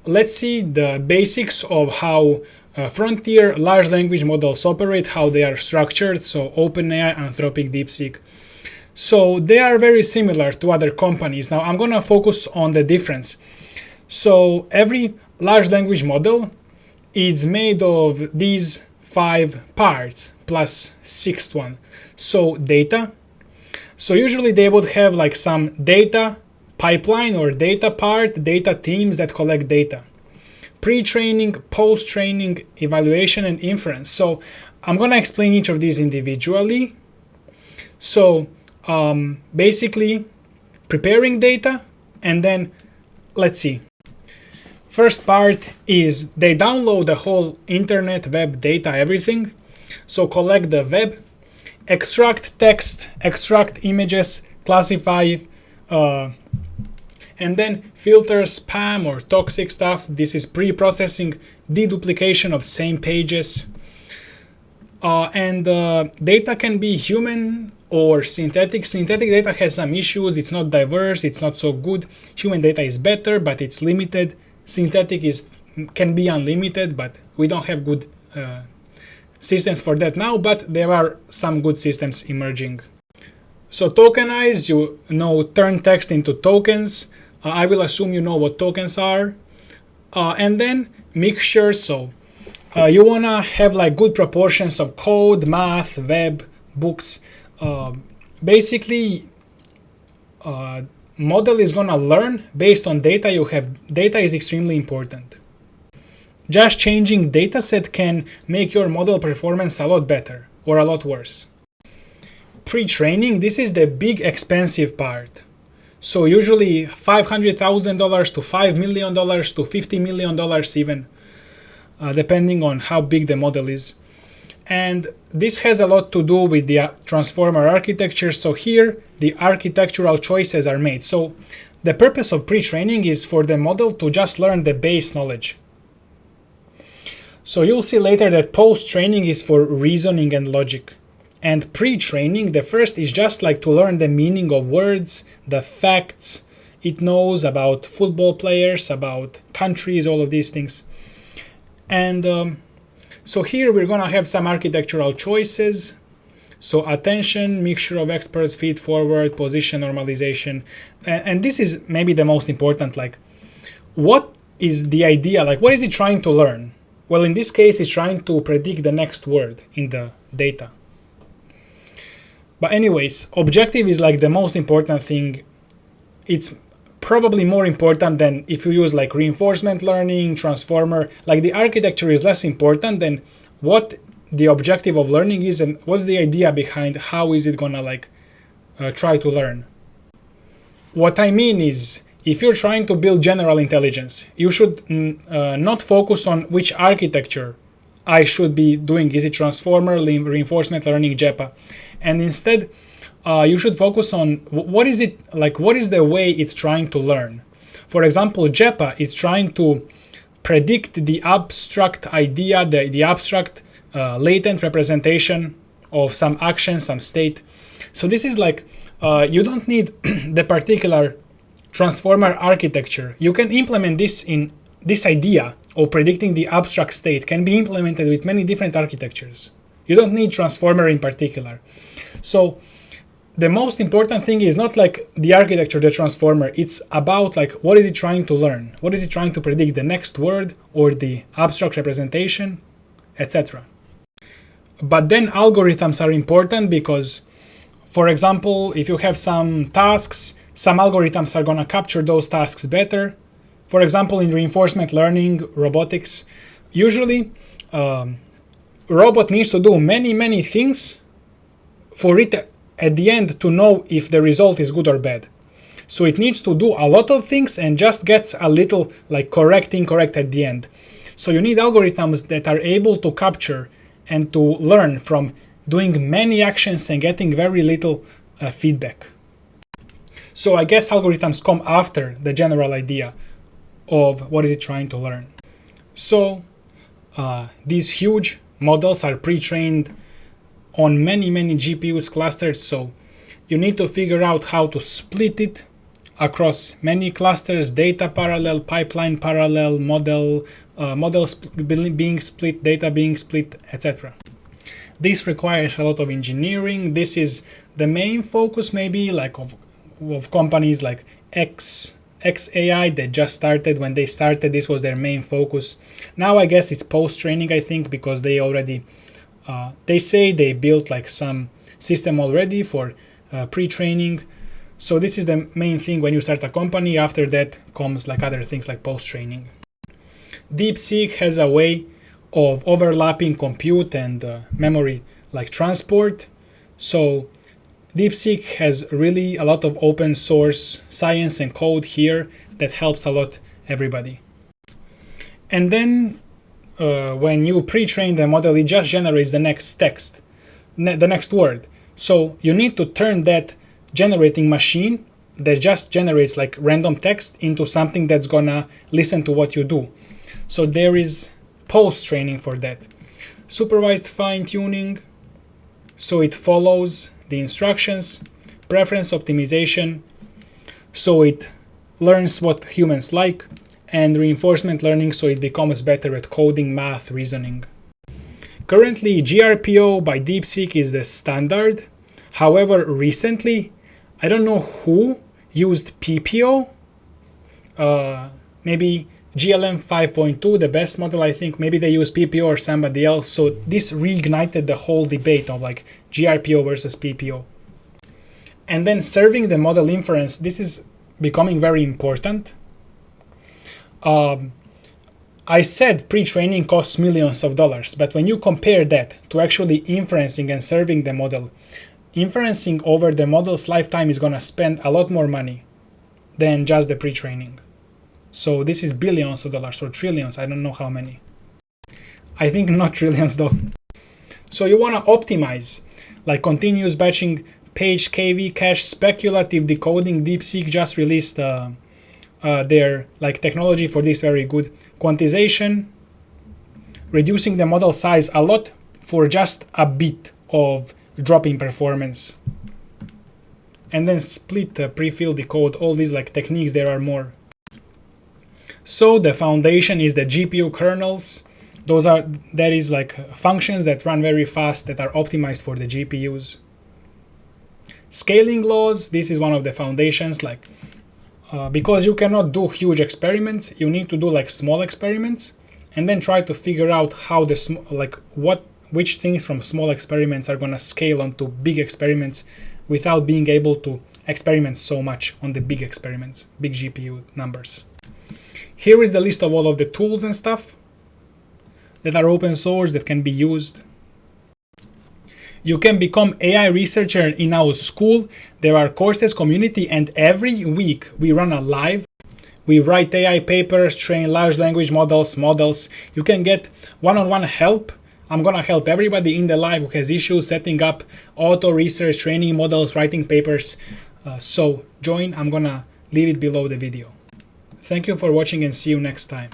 let's see the basics of how frontier large language models operate, how they are structured. So OpenAI, Anthropic, DeepSeek. So they are very similar to other companies. Now I'm going to focus on the difference. So every large language model is made of these 5 parts plus 6th one. So data. So usually they would have like some data pipeline or data part, data teams that collect data. Pre-training, post-training, evaluation, and inference. So I'm going to explain each of these individually. So basically preparing data, and then let's see. First part is they download the whole internet, web data, everything. So collect the web, extract text, extract images, classify, and then filter spam or toxic stuff. This is pre-processing, deduplication of same pages. And data can be human or synthetic. Synthetic data has some issues. It's not diverse. It's not so good. Human data is better, but it's limited. Synthetic can be unlimited, but we don't have good systems for that now, but there are some good systems emerging. So tokenize, you know, turn text into tokens. I will assume you know what tokens are. And then mixture. So you want to have like good proportions of code, math, web, books. Basically, model is going to learn based on data you have. Data is extremely important. Just changing dataset can make your model performance a lot better or a lot worse. Pre-training, this is the big expensive part. So usually $500,000 to $5 million to $50 million even, depending on how big the model is. And this has a lot to do with the transformer architecture. So here the architectural choices are made. So the purpose of pre-training is for the model to just learn the base knowledge. So you'll see later that post-training is for reasoning and logic. And pre-training, the first is just like to learn the meaning of words, the facts. It knows about football players, about countries, all of these things. And so here we're going to have some architectural choices. So attention, mixture of experts, feed forward, position normalization. And this is maybe the most important, like what is the idea? Like what is it trying to learn? Well, in this case, it's trying to predict the next word in the data. But anyways, objective is like the most important thing. It's probably more important than if you use like reinforcement learning, transformer. Like the architecture is less important than what the objective of learning is and what's the idea behind how is it gonna like try to learn. What I mean is, if you're trying to build general intelligence, you should not focus on which architecture I should be doing. Is it transformer, reinforcement learning, GRPO? And instead, you should focus on what is it like, what is the way it's trying to learn. For example, GRPO is trying to predict the abstract idea, the abstract latent representation of some action, some state. So this is like, you don't need the particular transformer architecture. You can implement this in this idea of predicting the abstract state can be implemented with many different architectures. You don't need transformer in particular. So the most important thing is not like the architecture, the transformer. It's about like what is it trying to learn? What is it trying to predict, the next word or the abstract representation, etc. But then algorithms are important because, for example, if you have some tasks, some algorithms are going to capture those tasks better. For example, in reinforcement learning, robotics, usually robot needs to do many things for it at the end to know if the result is good or bad. So it needs to do a lot of things and just gets a little like correct, incorrect at the end. So you need algorithms that are able to capture and to learn from doing many actions and getting very little feedback. So I guess algorithms come after the general idea of what is it trying to learn. So these huge models are pre-trained on many GPUs clusters, so you need to figure out how to split it across many clusters, data parallel, pipeline parallel, models being split, data being split, etc. This requires a lot of engineering. This is the main focus maybe like of companies like XAI that just started. When they started, this was their main focus. Now I guess it's post-training, I think, because they already they say they built like some system already for pre-training. So this is the main thing when you start a company. After that comes like other things like post-training. DeepSeek has a way of overlapping compute and memory like transport. So DeepSeek has really a lot of open source science and code here that helps a lot everybody. And then when you pre-train the model, it just generates the next text, the next word. So you need to turn that generating machine that just generates like random text into something that's gonna listen to what you do. So there is post-training for that. Supervised fine-tuning, so it follows the instructions. Preference optimization, so it learns what humans like. And reinforcement learning, so it becomes better at coding, math, reasoning. Currently, GRPO by DeepSeek is the standard. However, recently, I don't know who used PPO. Maybe GLM 5.2, the best model, I think. Maybe they use PPO or somebody else. So this reignited the whole debate of like GRPO versus PPO. And then serving the model inference, this is becoming very important. I said pre-training costs millions of dollars, but when you compare that to actually inferencing and serving the model, inferencing over the model's lifetime is going to spend a lot more money than just the pre-training. So this is billions of dollars or trillions, I don't know how many. I think not trillions though. So you want to optimize, like continuous batching, page KV cache, speculative decoding. DeepSeek just released their like technology for this, very good. Quantization, reducing the model size a lot for just a bit of drop in performance. And then split, pre-fill, decode, all these like techniques, there are more. So the foundation is the GPU kernels. That is like functions that run very fast that are optimized for the GPUs. Scaling laws, this is one of the foundations, like because you cannot do huge experiments, you need to do like small experiments and then try to figure out how which things from small experiments are going to scale onto big experiments without being able to experiment so much on the big experiments, big GPU numbers. Here is the list of all of the tools and stuff that are open source that can be used. You can become AI researcher in our school. There are courses, community, and every week we run a live. We write AI papers, train large language models. You can get one-on-one help. I'm gonna help everybody in the live who has issues setting up auto research, training models, writing papers. So join, I'm gonna leave it below the video. Thank you for watching and see you next time.